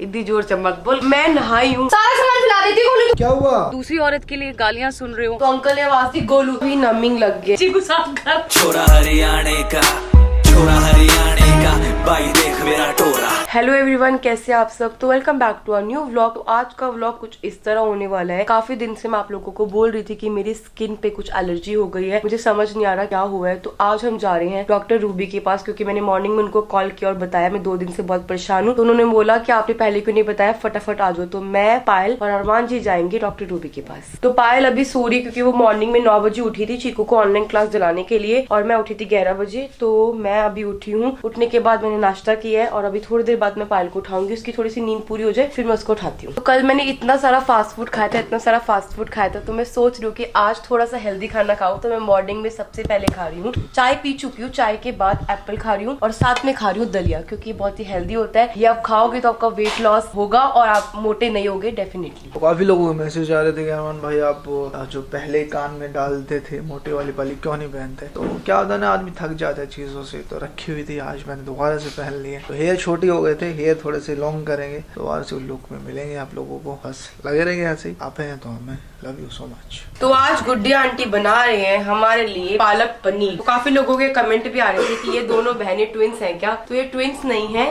इतनी जोर से मत बोल। मैं नहाई हूँ, सारा सामान फैला देती हूँ। क्या हुआ? दूसरी औरत के लिए गालियाँ सुन रही हूँ तो अंकल ने आवाज दी गोलू भी नमिंग लग गए। चीकू साफ कर। छोरा हरियाणे का, छोरा हरियाणे का, भाई देख मेरा टोरा। हेलो एवरीवन, कैसे आप सब। तो welcome back to a new vlog. तो आज का व्लॉग कुछ इस तरह होने वाला है। काफी दिन से मैं आप लोगों को बोल रही थी कि मेरी स्किन पे कुछ एलर्जी हो गई है, मुझे समझ नहीं आ रहा क्या हुआ है। तो आज हम जा रहे हैं डॉक्टर रूबी के पास, क्योंकि मैंने मॉर्निंग में उनको कॉल किया और बताया मैं 2 दिन से बहुत परेशान हूँ। तो उन्होंने बोला कि आपने पहले क्यों नहीं बताया, फटाफट आ जाओ। तो मैं, पायल और अरमान जी जाएंगे डॉक्टर रूबी के पास। तो पायल अभी सो रही, क्योंकि वो मॉर्निंग में 9 बजे उठी थी चीकू को ऑनलाइन क्लास दिलाने के लिए, और मैं उठी थी 11 बजे। तो मैं अभी उठी हूँ। उठने के बाद मैंने नाश्ता किया है और अभी थोड़ी देर बाद मैं पायल को उठाऊंगी, उसकी थोड़ी सी नींद पूरी हो जाए फिर मैं उसको उठाती हूँ। तो कल मैंने इतना सारा फास्ट फूड खाया था, इतना सारा फास्ट फूड खाया था, तो मैं सोच रही हूँ कि आज थोड़ा सा हेल्दी खाना खाऊं। तो मैं मॉर्निंग में सबसे पहले खा रही हूँ चाय, पी चुकी हूँ, चाय के बाद एप्पल खा रही हूँ और साथ में खा रही हूँ दलिया, क्योंकि बहुत ही हेल्दी होता है। ये आप खाओगे तो आपका वेट लॉस होगा और आप मोटे नहीं होगे डेफिनेटली। तो काफी लोगों के मैसेज आ रहे थे कि अरमान भाई आप जो पहले कान में डालते थे मोटे वाली बाली क्यों नहीं पहनते। तो क्या होता है ना, आदमी थक जाता है चीजों से, तो रखी हुई थी, आज मैंने दोबारा से पहन लिए। तो हेयर छोटी हो गए थे, हेयर थोड़े से लॉन्ग करेंगे, दोबारा से लुक में मिलेंगे आप लोगों को। बस लगे रहेंगे ऐसे ही। आप हैं तो हमें लव यू सो मच। तो आज गुड्डिया आंटी बना रहे हैं हमारे लिए पालक पनीर। तो काफी लोगों के कमेंट भी आ रहे थे कि ये दोनों बहनें ट्विंस हैं क्या। तो ये ट्विंस नहीं है,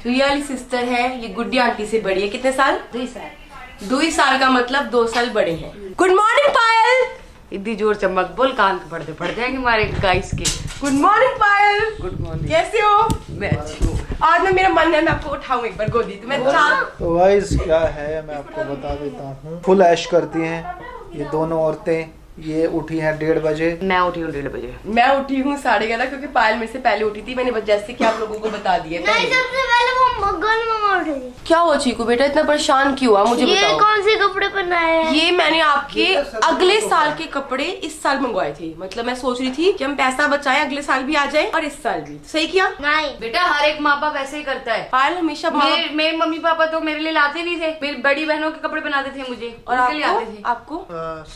तो ये वाली सिस्टर है, ये गुड्डिया आंटी से बड़ी है। कितने साल? 2 साल। 2 साल का मतलब 2 साल बड़े हैं। गुड मॉर्निंग पायल। इतनी जोर से मत बोल, कान पड़ जाएंगे हमारे गाइस के। गुड मॉर्निंग पायल। गुड मॉर्निंग, कैसे हो? मैं अच्छी हूँ। आज ना मेरा मन है मैं आपको उठाऊं एक बार गोदी। तो मैं तो गाइस क्या है, मैं आपको बता देता हूँ। फुल ऐश करती हैं ये दोनों औरतें। ये उठी हैं 1:30 बजे, मैं उठी हूँ 1:30 बजे। मैं उठी हूँ 11:30, क्योंकि पायल मेरे से पहले उठी थी। मैंने बस जैसे कि आप लोगों को बता दिया नहीं, सबसे पहले वो मम्मा उठी थी। क्या हुआ चीकू बेटा, इतना परेशान क्यों हुआ मुझे ये बताओ। कौन से कपड़े पहनाए हैं? ये मैंने आपके अगले साल के कपड़े इस साल मंगवाए थे। मतलब मैं सोच रही थी कि हम पैसा बचाएं, अगले साल भी आ जाए और इस साल भी। सही किया? नहीं बेटा, हर एक माँ बाप ऐसे ही करता है। पायल हमेशा मेरे मम्मी पापा तो मेरे लिए लाते नहीं थे, मेरी बड़ी बहनों के कपड़े बनाते थे मुझे, और उनके लिए आते थे। आपको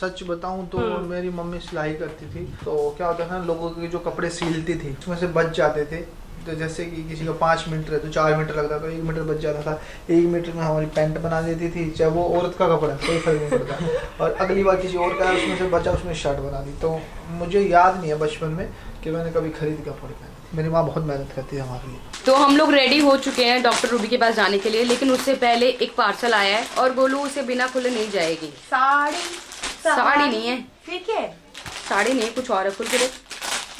सच बताऊं तो मेरी मम्मी सिलाई करती थी। तो क्या होता था, लोगों के जो कपड़े सिलती थी उसमें से बच जाते थे। तो जैसे कि किसी का 5 मीटर है तो 4 मीटर लगता था, 1 मीटर बच जाता था। 1 मीटर में हमारी पैंट बना देती थी, चाहे वो औरत का कपड़ा, कोई फर्क नहीं पड़ता। और अगली बार किसी और का है, उसमें से बचा, उसमें शर्ट बना दी। तो मुझे याद नहीं है बचपन में कि मैंने कभी खरीद कपड़े पहने। मेरी माँ बहुत मेहनत करती है हमारे लिए। तो हम लोग रेडी हो चुके हैं डॉक्टर रूबी के पास जाने के लिए, लेकिन उससे पहले एक पार्सल आया है और गोलू उसे बिना खुले नहीं जाएगी। साड़ी नहीं है, ठीक है, साड़ी नहीं है, कुछ और है। खुल के देख,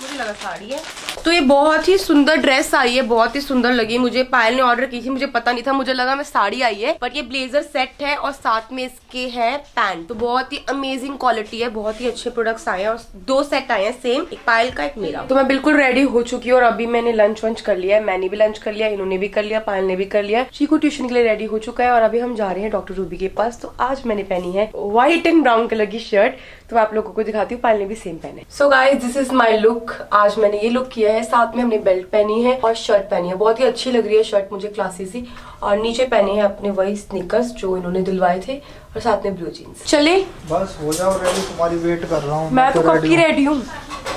मुझे लगा साड़ी है। तो ये बहुत ही सुंदर ड्रेस आई है, बहुत ही सुंदर लगी मुझे। पायल ने ऑर्डर की थी, मुझे पता नहीं था, मुझे लगा मैं साड़ी आई है, बट ये ब्लेजर सेट है और साथ में इसके है पैंट। तो बहुत ही अमेजिंग क्वालिटी है, बहुत ही अच्छे प्रोडक्ट्स आए हैं और 2 सेट आए हैं सेम, एक पायल का एक मेरा। तो मैं बिल्कुल रेडी हो चुकी हूँ और अभी मैंने लंच वंच कर लिया है। मैंने भी लंच कर लिया, इन्होंने भी कर लिया, पायल ने भी कर लिया। चीकू ट्यूशन के लिए रेडी हो चुका है और अभी हम जा रहे हैं डॉक्टर रूबी के पास। तो आज मैंने पहनी है व्हाइट एंड ब्राउन कलर की शर्ट, तो आप लोगों को दिखाती हूँ। पायल ने भी सेम पहने। So guys, this is my look. आज मैंने ये लुक किया है, साथ में हमने बेल्ट पहनी है और शर्ट पहनी है। बहुत ही अच्छी लग रही है शर्ट मुझे, क्लासी सी। और नीचे पहने हैं अपने वही स्नीकर्स जो इन्होंने दिलवाए थे और साथ में ब्लू जीन्स। चले बस हो जाओ रेडी, तुम्हारी वेट कर रहा हूँ। मैं तो कब की रेडी हूँ।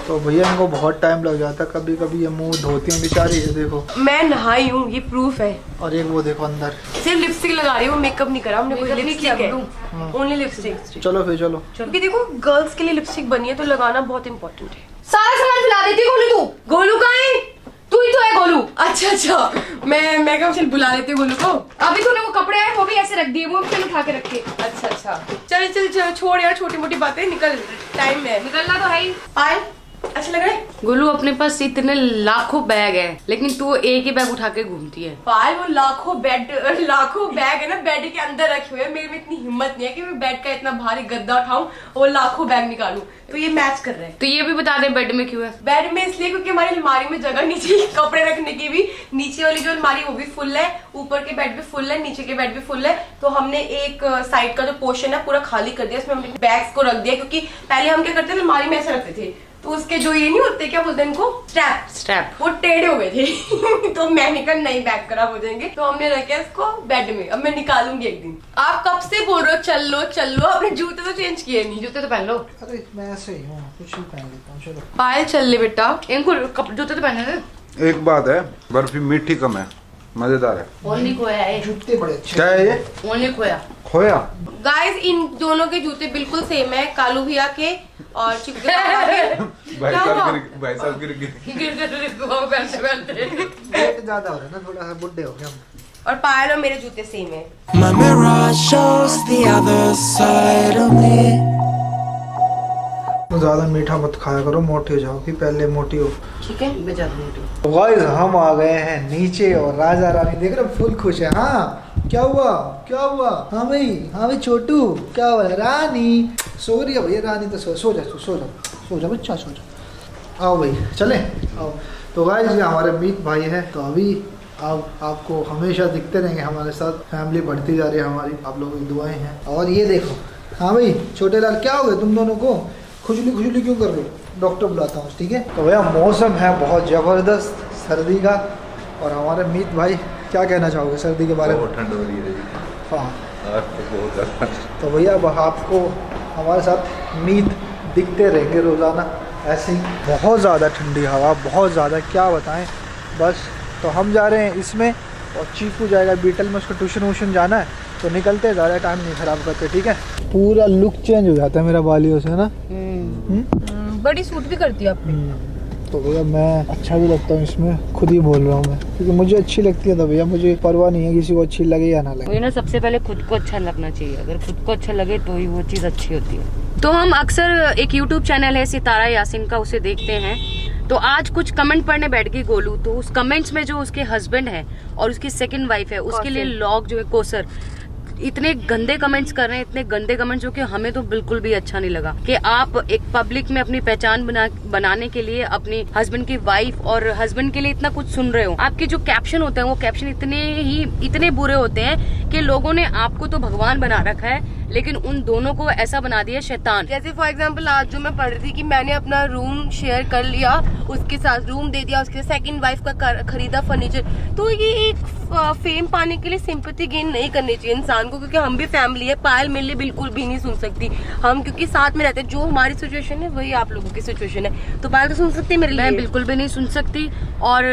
तो भैया इनको बहुत टाइम लग जाता है, कभी कभी ये मुंह धोती हैं बेचारी। ये देखो मैं नहाई हूँ, ये प्रूफ है। और एक वो देखो अंदर सिर्फ लिपस्टिक लगा रही हूँ, मेकअप नहीं करा हमने। कोई Makeup नहीं लिपस्टिक है, किया ओनली लिपस्टिक। चलो फिर चलो। क्योंकि देखो गर्ल्स के लिए लिपस्टिक बनी है तो लगाना बहुत इंपॉर्टेंट है। सारा सामान फैला देती हूँ। तू गोलू कहाँ है? तू ही तो है गोलू। अच्छा, मैं क्या चल बुला लेती हूँ गोलू को। अभी तूने वो कपड़े आए वो भी ऐसे रख दिए, वो भी उठा के रखे। अच्छा, चल छोड़ यार छोटी मोटी बातें, निकल, टाइम है। निकलना तो है ही। पायल अच्छा लग रहा है? गोलू, अपने पास इतने लाखों बैग है, लेकिन तू एक ही बैग उठा के घूमती है। पायल वो लाखों बैग है ना, बेड के अंदर रखे हुए हैं। मेरे में इतनी हिम्मत नहीं है कि मैं बेड का इतना भारी गद्दा उठाऊं और लाखों बैग निकालूं। तो ये मैच कर रहा है। तो ये भी बता दे बेड में क्यों है? बेड में इसलिए क्योंकि हमारी अलमारी में जगह नहीं थी कपड़े रखने की भी। नीचे वाली जो अलमारी वो भी फुल है, ऊपर के बेड भी फुल है, नीचे के बेड भी फुल है। तो हमने एक साइड का जो पोर्शन है पूरा खाली कर दिया, इसमें हमने बैग्स को रख दिया। क्योंकि पहले हम क्या करते थे, अलमारी में ऐसे रखते थे, तो उसके जो ये नहीं होते, क्या बोलते हैं इनको, स्ट्रैप, वो टेढ़े हो गए थे। तो मैंने कहा नहीं, बैग खराब हो जाएंगे, तो हमने रखा इसको बेड में। अब मैं निकालूंगी एक दिन। आप कब से बोल रहे हो चल लो, अपने जूते तो चेंज किए नहीं। जूते तो पहन लो। अरे मैं ऐसे ही हूँ, कुछ भी पहन लेता हूँ। चलो पायल चल ले बेटा, इनको जूते तो पहने थे। एक बात है, बर्फी मीठी कम है। मजेदार है। ओनली खोया है, जूते बड़े अच्छे। क्या है ये? ओनली खोया। खोया। गाइस इन दोनों के जूते बिल्कुल सेम है, कालू भैया के और चिकू के। भाई क्या हुआ? भाई साहब गिर वेट ज्यादा हो रहा है ना, थोड़ा सा बुड्ढे हो गए हम। और पायल और मेरे जूते सेम है। My mirror shows the other side of me. तो ज्यादा मीठा मत खाया करो, मोटी हो जाओगी, पहले मोटी हो। ठीक है मैं जाती हूँ। गाइस हम आ गए हैं नीचे और राजा रानी देख रहे हो फुल खुश है। हाँ क्या हुआ, क्या हुआ? हाँ भाई छोटू क्या हुआ? रानी सो रही है भैया, रानी तो सो जा बच्चा, सो जा। आओ भाई चले आओ। तो गाइस ये हमारे मीत भाई है, तो अभी आपको हमेशा दिखते रहेंगे हमारे साथ। फैमिली बढ़ती जा रही है हमारी, आप लोगों की दुआएं हैं। और ये देखो, हाँ भाई छोटे लाल क्या हो गए तुम दोनों को? खुजली क्यों कर रहे हो? डॉक्टर बुलाता हूँ, ठीक है? तो भैया मौसम है बहुत ज़बरदस्त सर्दी का, और हमारे मीत भाई क्या कहना चाहोगे सर्दी के बारे में? बहुत ठंड हो रही है। हाँ आज तो बहुत ज़्यादा। तो भैया अब आपको हमारे साथ मीत दिखते रहेंगे रोज़ाना ऐसे ही। बहुत ज़्यादा ठंडी हवा, बहुत ज़्यादा, क्या बताएं बस। तो हम जा रहे हैं इसमें, और चीकू जाएगा बीटल में, उसको ट्यूशन वूशन जाना है। तो निकलते, ज़्यादा टाइम नहीं ख़राब करते, ठीक है? पूरा लुक चेंज हो जाता है मेरा बालियों से, है ना? बड़ी सूट भी करती है आपने। तो भैया मैं अच्छा भी लगता हूँ इसमें, खुद ही बोल रहा हूँ मैं, क्योंकि मुझे अच्छी लगती है। तो भैया मुझे परवाह नहीं है किसी को अच्छी लगे या ना लगे। वही ना, सबसे पहले खुद को अच्छा लगना चाहिए। अगर खुद को अच्छा लगे तो ही वो चीज़ अच्छी होती है। तो हम अक्सर एक यूट्यूब चैनल है सितारा यासीन का, उसे देखते हैं। तो आज कुछ कमेंट पढ़ने बैठ गई गोलू, तो उस कमेंट्स में जो उसके हस्बैंड है और उसकी सेकंड वाइफ है, उसके लिए लॉग जो है कोसर, इतने गंदे कमेंट्स कर रहे हैं, इतने गंदे कमेंट्स, जो कि हमें तो बिल्कुल भी अच्छा नहीं लगा। कि आप एक पब्लिक में अपनी पहचान बनाने के लिए अपनी हस्बैंड की वाइफ और हस्बैंड के लिए इतना कुछ सुन रहे हो। आपके जो कैप्शन होते हैं वो कैप्शन इतने बुरे होते हैं कि लोगों ने आपको तो भगवान बना रखा है, लेकिन उन दोनों को ऐसा बना दिया शैतान। जैसे फॉर एग्जांपल आज जो मैं पढ़ रही थी कि मैंने अपना रूम शेयर कर लिया, उसके साथ रूम दे दिया, उसके सेकंड वाइफ का खरीदा फर्नीचर। तो ये एक फेम पाने के लिए सिंपैथी गेन नहीं करनी चाहिए इंसान को, क्योंकि हम भी फैमिली है। पायल मेरे लिए बिल्कुल भी नहीं सुन सकती, हम क्योंकि साथ में रहते हैं। जो हमारी सिचुएशन है वही आप लोगों की सिचुएशन है, तो पायल तो सुन सकती है मेरे लिए। मैं बिल्कुल भी नहीं सुन सकती। और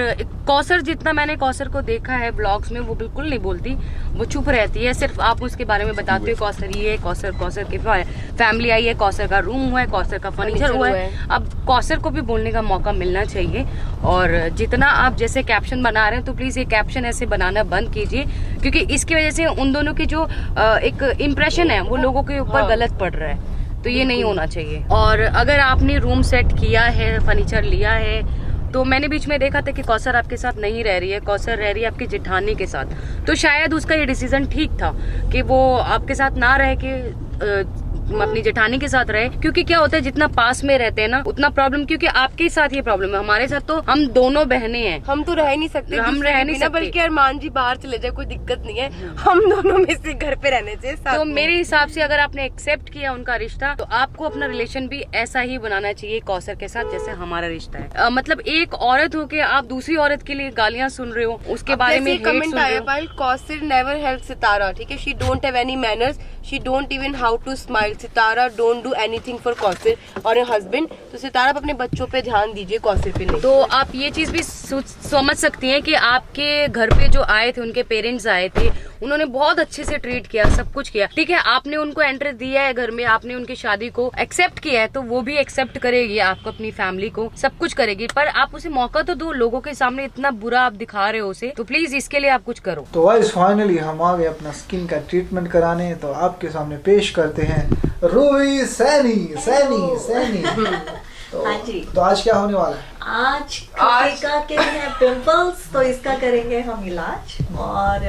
कौसर, जितना मैंने कौसर को देखा है ब्लॉग्स में, वो बिल्कुल नहीं बोलती, वो चुप रहती है। सिर्फ आप उसके बारे में बताते हो, कौसर ये, कौसर की फैमिली आई है, कौसर का रूम हुआ है, कौसर का फर्नीचर हुआ है। अब कौसर को भी बोलने का मौका मिलना चाहिए। और जितना आप जैसे कैप्शन बना रहे हैं, तो प्लीज ये कैप्शन ऐसे बनाना बंद कीजिए, क्योंकि इसकी वजह से उन दोनों की जो एक इम्प्रेशन है वो लोगों के ऊपर गलत पड़ रहा है। तो ये नहीं होना चाहिए। और अगर आपने रूम सेट किया है, फर्नीचर लिया है, तो मैंने बीच में देखा था कि कौसर आपके साथ नहीं रह रही है, कौसर रह रही है आपकी जेठानी के साथ। तो शायद उसका ये डिसीजन ठीक था कि वो आपके साथ ना रह के अपनी जेठानी के साथ रहे। क्योंकि क्या होता है, जितना पास में रहते हैं ना उतना प्रॉब्लम, क्योंकि आपके साथ ये प्रॉब्लम है, हमारे साथ तो हम दोनों बहनें हैं, हम तो रह नहीं सकते, हम रह नहीं सकते। बल्कि अरमान जी बाहर चले जाए कोई दिक्कत नहीं है, हम दोनों में से घर पे रहने चाहिए साथ तो में। मेरे हिसाब से अगर आपने एक्सेप्ट किया उनका रिश्ता, तो आपको अपना रिलेशन भी ऐसा ही बनाना चाहिए कौसर के साथ जैसे हमारा रिश्ता है। मतलब एक औरत होके आप दूसरी औरत के लिए गालियां सुन रहे हो, उसके बारे में कमेंट आया पायल, कौसर नेवर हेल्प सितारा, ठीक है? She don't have any manners, she don't even how to smile. Sitara don't do anything for Kausar और हस्बैंड। तो सितारा अपने बच्चों पे ध्यान दीजिए, कौसर पे नहीं। तो आप ये चीज भी समझ सकती हैं कि आपके घर पे जो आए थे, उनके पेरेंट्स आए थे, उन्होंने बहुत अच्छे से ट्रीट किया, सब कुछ किया, ठीक है? आपने उनको एंट्री दिया है घर में, आपने उनकी शादी को एक्सेप्ट किया है, तो वो भी एक्सेप्ट करेगी आपको, अपनी फैमिली को, सब कुछ करेगी। पर आप उसे मौका तो दो। लोगों के सामने इतना बुरा आप दिखा रहे हो उसे, तो प्लीज इसके लिए आप कुछ करो। तो गाइस फाइनली हम आ गए अपना स्किन का ट्रीटमेंट कराने। तो आपके सामने पेश करते हैं रूबी सैनी। हाँ जी। तो आज क्या होने वाला है? आज कृतिका के हैं पिंपल्स, तो इसका करेंगे हम इलाज। और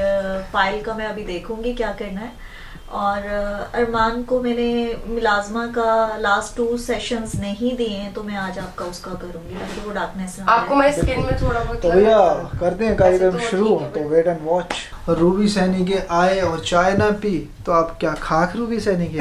फाइल का मैं अभी देखूंगी क्या करना है। और अरमान को मैंने मिलाजमा का लास्ट 2 सेशंस नहीं दिए हैं, तो मैं आज आपका उसका करूंगी, तो वो डार्कनेस आपको मेरी स्किन में थोड़ा बहुत तो भैया करते हैं कार्यक्रम शुरू। तो wait and watch. Ruby Saini के आए और चाय ना पी, तो आप क्या खाक रूबी सैनी के?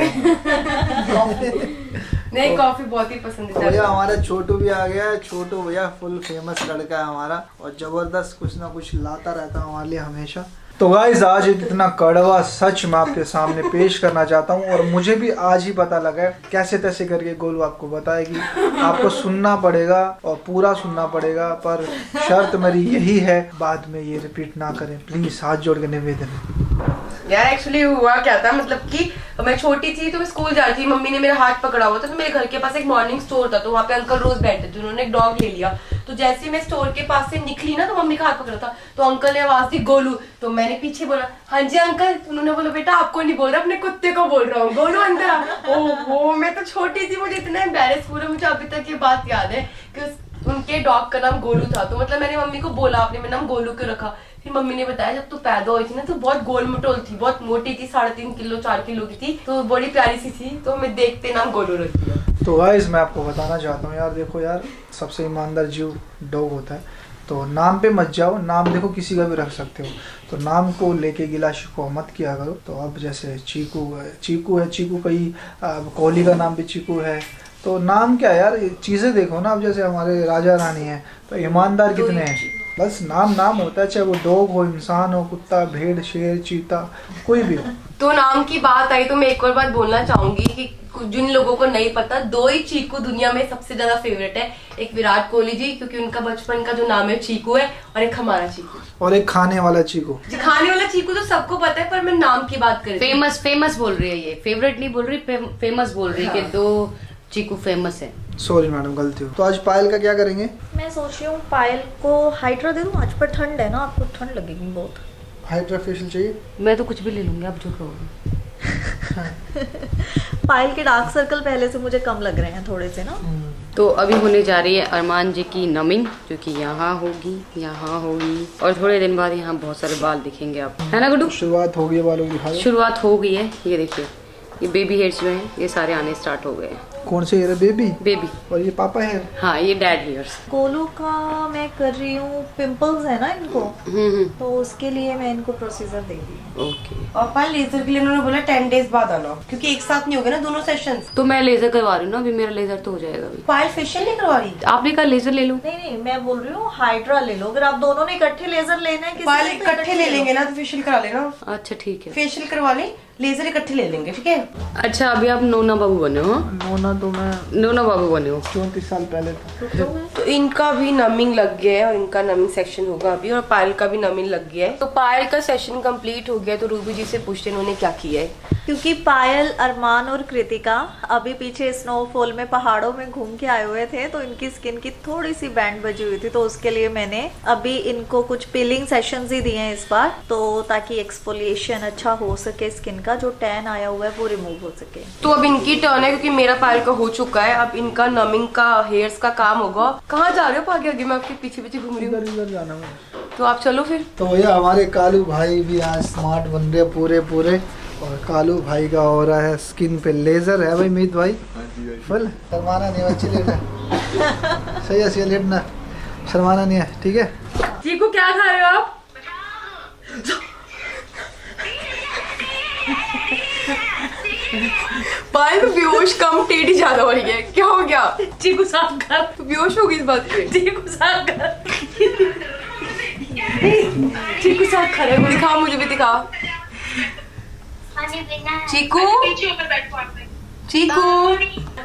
नहीं, कॉफी बहुत ही पसंद तो है। भैया हमारा छोटू भी आ गया है। छोटू भैया फुल फेमस लड़का है हमारा, और जबरदस्त कुछ ना कुछ लाता रहता है हमारे लिए हमेशा। तो गाइस आज एक इतना कड़वा सच मैं आपके सामने पेश करना चाहता हूँ, और मुझे भी आज ही पता लगा है। कैसे तैसे करके गोलू आपको बताएगी, आपको सुनना पड़ेगा और पूरा सुनना पड़ेगा, पर शर्त मेरी यही है बाद में ये रिपीट ना करें प्लीज, हाथ जोड़ के निवेदन है। यार एक्चुअली हुआ क्या था, मतलब कि मैं छोटी थी तो मैं स्कूल जा रही थी, मम्मी ने मेरा हाथ पकड़ा हुआ था, तो मेरे घर के पास एक मॉर्निंग स्टोर था, तो वहाँ पे अंकल रोज बैठते थे, उन्होंने एक डॉग ले लिया। तो जैसे ही मैं स्टोर के पास से निकली ना, तो मम्मी का हाथ पकड़ा था, तो अंकल ने आवाज दी गोलू, तो मैंने पीछे बोला हाँ जी अंकल। उन्होंने बोला बेटा आपको नहीं बोल रहा, अपने कुत्ते को बोल रहा हूँ, गोलू अंदर आ। ओहो मैं तो छोटी थी, मुझे इतना एम्बैरेस पूरा, मुझे अभी तक ये बात याद है कि उनके डॉग का नाम गोलू था। तो मतलब मैंने मम्मी को बोला आपने मेरा नाम गोलू क्यों रखा। फिर मम्मी ने बताया जब तू पैदा हुई थी ना तो बहुत गोल मटोल थी, बहुत मोटी थी, 3.5 किलो 4 किलो की थी, तो बड़ी प्यारी सी थी, तो मैं देखते नाम गोलू रख दिया। तो गाइस मैं आपको बताना चाहता हूँ यार, देखो यार सबसे ईमानदार जीव डॉग होता है, तो नाम पे मत जाओ, नाम देखो किसी का भी रख सकते हो, तो नाम को लेके गिला शिकवा मत किया करो। तो अब जैसे चीकू है, चीकू कई कोहली का नाम भी चीकू है, तो नाम क्या यार, चीज़ें देखो ना। अब जैसे हमारे राजा रानी है, तो ईमानदार कितने हैं, बस नाम होता है, चाहे वो डॉग हो, इंसान हो, कुत्ता, भेड़, शेर, चीता, कोई भी हो। तो नाम की बात आई तो मैं एक और बात बोलना चाहूंगी कि जिन लोगों को नहीं पता, 2 ही चीकू दुनिया में सबसे ज्यादा फेवरेट है, एक विराट कोहली जी क्योंकि उनका बचपन का जो नाम है चीकू है, और एक हमारा चीकू, और एक खाने वाला चीकू। जी खाने वाला चीकू तो सबको पता है, पर मैं नाम की बात कर रही हूँ। फेमस बोल रही है, ये फेवरेट नहीं बोल रही, फेमस बोल रही है कि 2 चीकू फेमस है। सॉरी मैडम गलती हो। तो आज पायल का क्या करेंगे? मैं सोच रही हूँ पायल को हाइड्रा दे दूँ आज, पर ठंड है ना, आपको ठंड लगेगी बहुत। हाइड्रा फेशियल चाहिए? मैं तो कुछ भी ले लूंगी, आप जो कहोगे। पायल के डार्क सर्कल पहले से मुझे कम लग रहे हैं थोड़े से ना। तो अभी होने जा रही है अरमान जी की नमिंग, जो कि यहाँ होगी, यहाँ होगी, और थोड़े दिन बाद यहाँ बहुत सारे बाल दिखेंगे आपको, है ना गुड्डू? शुरुआत हो गई है बालों की, दिखा दो। शुरुआत हो गई है, ये देखिए ये बेबी हेयर्स जो हैं ये सारे आने स्टार्ट हो गए हैं। कौन से हेयर? बेबी बेबी, और ये पापा है। हाँ ये डैड हेयर्स। गोलू का मैं कर रही हूँ, पिंपल्स है ना इनको, तो उसके लिए मैं इनको प्रोसीजर दे दी। ओके। और पायल लेजर के लिए उन्होंने बोला 10 डेज बाद आना, क्योंकि एक साथ नहीं होगा ना दोनों सेशंस। तो मैं लेजर करवा रही हूँ ना, अभी मेरा लेजर तो हो जाएगा अभी। पायल फेशियल नहीं करवा रही? आपने कहा लेजर ले लूँ? नहीं मैं बोल रही हूँ हाइड्रा ले लो, अगर आप दोनों ने इकट्ठे लेजर लेना है, पायल इकट्ठे ले लेंगे ना तो फेशियल करा लेना। अच्छा ठीक है, फेशियल करवा ले, लेजर इकट्ठे ले लेंगे, ठीक है? अच्छा अभी आप नोना बाबू बने हो? नोना तो मैं नोना बाबू बने हो। 34 साल पहले था। तो इनका भी नमिंग लग गया है, और इनका नमिंग सेक्शन होगा अभी, और पायल का भी नमिंग लग गया है। तो पायल का सेशन कंप्लीट हो गया, तो रूबी जी से पूछते हैं उन्होंने क्या किया है। क्योंकि पायल, अरमान और कृतिका अभी पीछे स्नोफॉल में पहाड़ों में घूम के आए हुए थे, तो इनकी स्किन की थोड़ी सी बैंड बजी हुई थी, तो उसके लिए मैंने अभी इनको कुछ पीलिंग सेशंस ही दिए हैं इस बार, तो ताकि एक्सफोलिएशन अच्छा हो सके, स्किन का जो टैन आया हुआ है वो रिमूव हो सके। तो अब इनकी टर्न है, क्योंकि मेरा पायल का हो चुका है, अब इनका नमिंग का हेयर्स का काम होगा। कहाँ जा रहे हो? आगे आगे मैं आपके पीछे पीछे घूम रही हूँ। इधर जाना है। तो आप चलो फिर। तो भैया हमारे कालू भाई भी आज स्मार्ट बन रहे पूरे, और कालू भाई का हो रहा है स्किन पे लेजर है भाई। मीत भाई फुल शर्माना नहीं है, अच्छी लेट सही है, लेटना शर्माना नहीं है, ठीक है? चीकू क्या खा रहे हो आप? पायल को बेहोश कम टेढ़ी ज्यादा हो रही है, क्या हो गया? चीकू साफ कर, बेहोश हो गई इस बात पे। चीकू साफ कर, चीकू साफ खा रहे हो, दिखा मुझे भी दिखा। चीकू चीकू।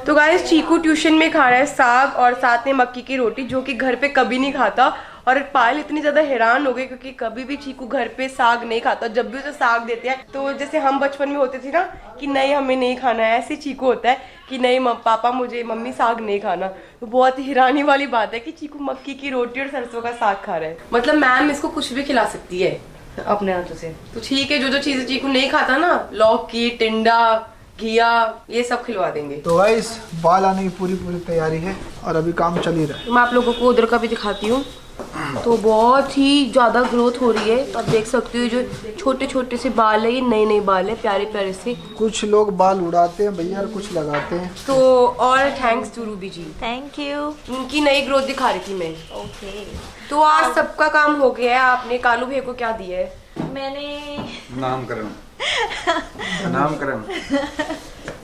तो गाइस चीकू ट्यूशन में खा रहा है साग और साथ में मक्की की रोटी, जो कि घर पे कभी नहीं खाता। और पायल इतनी ज्यादा हैरान हो गई क्योंकि कभी भी चीकू घर पे साग नहीं खाता, जब भी उसे साग देते हैं तो जैसे हम बचपन में होते थे ना कि नहीं हमें नहीं खाना है, ऐसे चीकू होता है कि नहीं पापा मुझे मम्मी साग नहीं खाना। तो बहुत ही हैरानी वाली बात है कि चीकू मक्की की रोटी और सरसों का साग खा रहा है। मतलब मैम इसको कुछ भी खिला सकती है अपने हाथों से। तो ठीक है, जो जो चीजें चीकू नहीं खाता ना, लौकी, टिंडा, घिया, ये सब खिलवा देंगे। तो गाइस बाल आने की पूरी तैयारी है और अभी काम चल ही रहा है। तो मैं आप लोगों को उधर का भी दिखाती हूँ। तो बहुत ही ज्यादा ग्रोथ हो रही है, तो आप देख सकते हो जो छोटे छोटे से बाल है, ये नए नए बाल है प्यारे प्यारे से। कुछ लोग बाल उड़ाते हैं भैया और कुछ लगाते हैं। तो और thanks to Ruby ji, thank you. उनकी नई ग्रोथ दिखा रही थी मैं। ओके। तो आज सबका काम हो गया है। आपने कालू भैया को क्या दिया है? मैंने नामकरण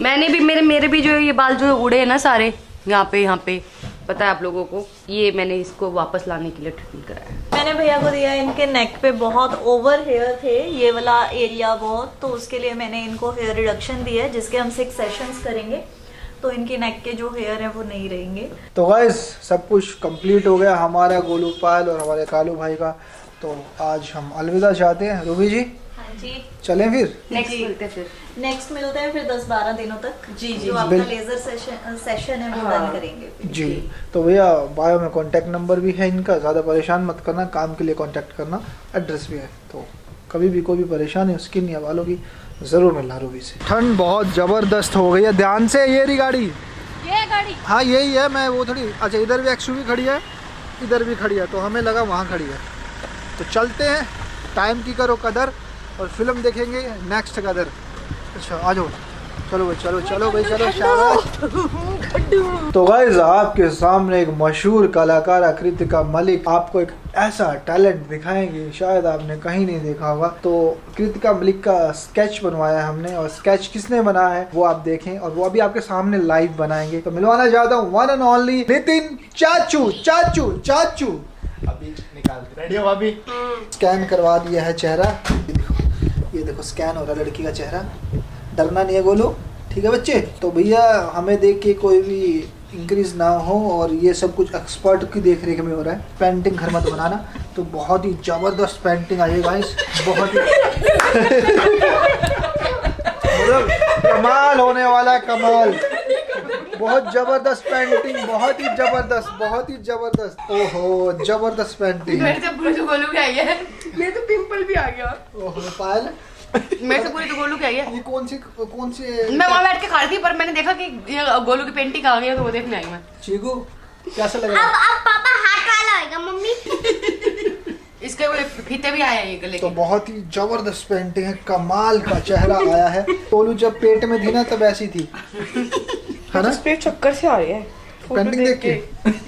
मैंने भी मेरे भी जो ये बाल जो उड़े हैं ना सारे यहाँ पे पता है आप लोगों को, ये मैंने इसको वापस लाने के लिए ट्रीटमेंट कराया है। मैंने भैया को दिया, इनके नेक पे बहुत ओवर हेयर थे, ये वाला एरिया बहुत, तो उसके लिए मैंने इनको हेयर रिडक्शन दिया है, जिसके हम 6 सेशंस करेंगे, तो इनकी नेक के जो हेयर है वो नहीं रहेंगे। तो गाइस सब कुछ कंप्लीट हो गया हमारा, गोलू पायल और हमारे कालू भाई का। तो आज हम अलविदा चाहते हैं। रूबी जी हाँ जी, चलें फिर? नेक्स्ट मिलते हैं फिर। नेक्स्ट मिलते हैं फिर 10-12 दिनों तक। जी, जो आपका लेजर सेशन है वो डन करेंगे फिर। जी तो भैया बायो में कांटेक्ट नंबर भी है इनका, ज़्यादा परेशान मत करना, काम के लिए कांटेक्ट करना, एड्रेस भी है, तो कभी भी कोई भी परेशानी स्किन या बालों की ज़रूर मिलना रूबी से। ठंड बहुत ज़बरदस्त हो गई है, ध्यान से, ये रही गाड़ी, ये गाड़ी हाँ यही है, मैं वो थोड़ी, अच्छा इधर भी एक्सयूवी खड़ी है, इधर भी खड़ी है, तो हमें लगा वहाँ खड़ी है। तो चलते हैं, टाइम की करो कदर और फिल्म देखेंगे नेक्स्ट कदर। अच्छा आ जाओ, चलो भाई चलो चलो भाई चलो, शाबाश। तो गाइस आपके सामने एक मशहूर कलाकार कृतिका मलिक आपको एक ऐसा टैलेंट दिखाएंगे शायद आपने कहीं नहीं देखा होगा। तो कृतिका मलिक का स्केच बनवाया है हमने, और स्केच किसने बनाया है वो आप देखें, और वो अभी आपके सामने लाइव बनाएंगे। तो मिलवाना चाहता हूँ वन एंड ओनली नितिन चाचू। चाचू चाचू अभी निकालते, रेडी हो अभी? स्कैन करवा दिया है चेहरा, ये देखो स्कैन हो रहा है लड़की का चेहरा, डरना नहीं है गोलू, ठीक है बच्चे? तो भैया हमें देख के कोई भी इंक्रीज ना हो, और ये सब कुछ एक्सपर्ट की देख रेख में हो रहा है। पेंटिंग घर मत बनाना, तो बहुत ही जबरदस्त पेंटिंग आई है गाइस, बहुत ही मतलब कमाल होने वाला है, कमाल, बहुत जबरदस्त पेंटिंग, बहुत ही जबरदस्त, बहुत ही जबरदस्त, ओहो जबरदस्त पेंटिंग। मेरे से पूरी तो गोलू की आई है। मेरे तो पिंपल भी आ गया। ओहो पायल, मेरे से पूरी तो गोलू की आई है। ये कौन सी मैं वहाँ बैठ के खा रही थी, पर मैंने देखा कि ये गोलू की पेंटिंग आ गई है, तो वो देखने आई मैं। चीकू कैसा लग रहा है? अब पापा हाथ वाला होगा मम्मी। इसके वो फीते भी आए हैं ये गले तो के। बहुत ही जबरदस्त पेंटिंग है, कमाल का चेहरा आया है। टोलू जब पेट में थी ना तब ऐसी थी, है ना? पेट चक्कर से आ रहे हैं पेंटिंग देख के।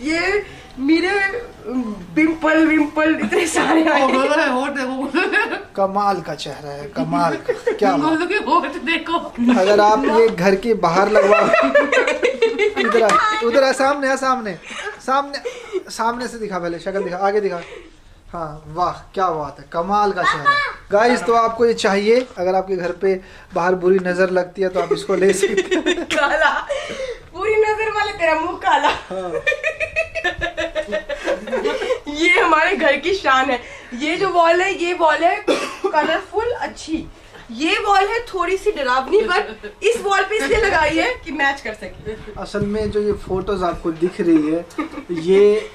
ये मेरे पिंपल विंपल इतने सारे आए हैं। होठ देखो, कमाल का चेहरा है, कमाल का, क्या बात। गोलू के होठ देखो। अगर आप ये घर के बाहर लगवाओ, इधर आ, उधर आ, सामने आ, सामने सामने सामने से दिखा, पहले शक्ल दिखा, आगे दिखा, हाँ वाह क्या बात है, कमाल का चेहरा। गाइस तो आपको ये चाहिए, अगर आपके घर पे बाहर बुरी नजर लगती है तो आप इसको ले सकते हैं। काला, पूरी नजर वाले तेरा मुंह काला। ये हमारे घर की शान है। ये जो वॉल है, ये वॉल है कलरफुल अच्छी, ये वॉल है थोड़ी सी डरावनी, पर इस वॉल पे इसलिए लगाई है कि मैच कर सके। असल में जो ये फोटोज आपको दिख रही है, ये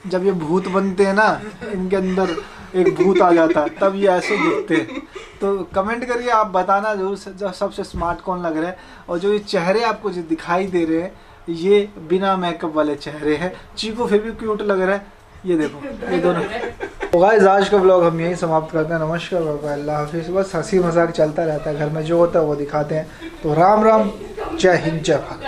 जब ये भूत बनते हैं ना, इनके अंदर एक भूत आ जाता है, तब ये ऐसे दिखते हैं। तो कमेंट करिए, आप बताना जरूर सबसे स्मार्ट कौन लग रहा है। और जो ये चेहरे आपको जो दिखाई दे रहे हैं, ये बिना मेकअप वाले चेहरे हैं। चीकू फिर भी क्यूट लग रहा है, ये देखो ये दोनों। तो गाइस आज का व्लॉग हम यहीं समाप्त करते हैं। नमस्कार, अल्लाह हाफिज़। बस हंसी मजाक चलता रहता है, घर में जो होता है वो दिखाते हैं। तो राम राम, जय हिंद, जय भारत।